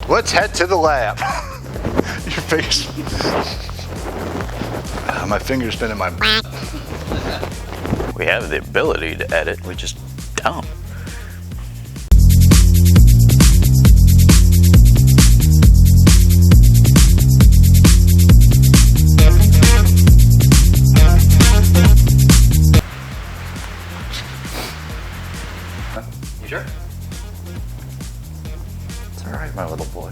Let's head to the lab. Your face. My finger's been in my. We have the ability to edit, we just don't. You sure? It's all right, my little boy.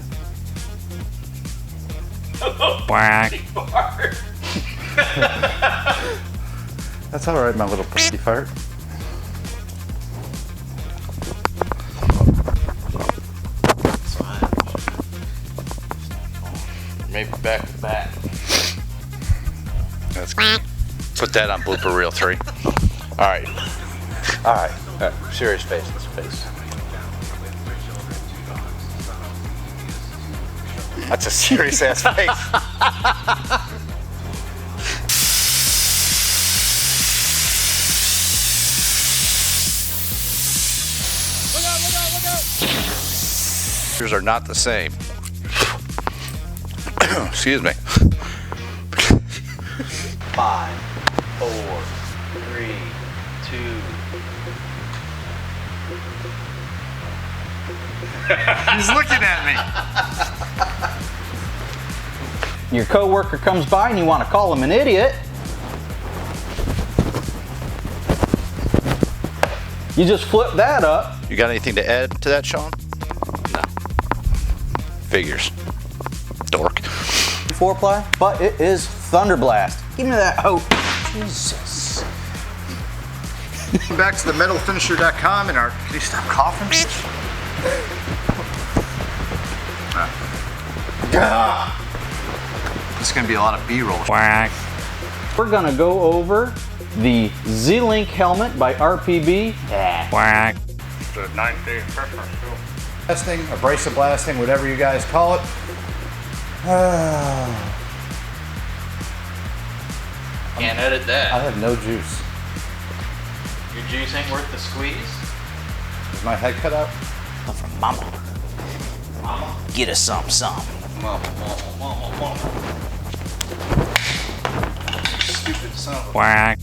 Quack. That's all right, my little pussy fart. Maybe back to back. Let's put that on blooper reel 3. All right. All right. Serious face. That's a serious ass face. Yours are not the same. Excuse me. 5, 4, 3, 2. He's looking at me. Your coworker comes by and you want to call him an idiot. You just flip that up. You got anything to add to that, Sean? No. Figures. Dork. 4-ply, but it is Thunderblast. Give me that hope. Jesus. Back to the metalfinisher.com and our. Can you stop coughing? This is gonna be a lot of B-roll. Quack. We're gonna go over the Z-Link helmet by RPB. Quack. The 9-day Christmas blasting, abrasive blasting, whatever you guys call it. Can't edit I that. have no juice. Your juice ain't worth the squeeze? Is my head cut out? From Mama. Get us some. Mama. Stupid son of a. Quack.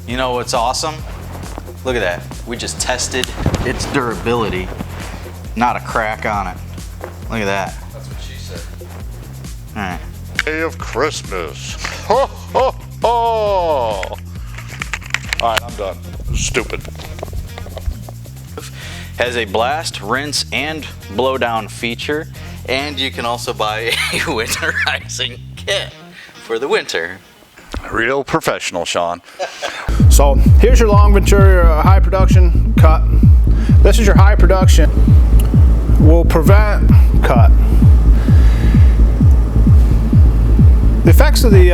You know what's awesome? Look at that. We just tested its durability. Not a crack on it. Look at that. That's what she said. All right. Day of Christmas. Ho, ho, ho. All right, I'm done. Stupid. Has a blast, rinse, and blow down feature. And you can also buy a winterizing kit for the winter. Real professional, Sean. So here's your long Ventura high production cut. This is your high production. Will prevent cut. The effects of the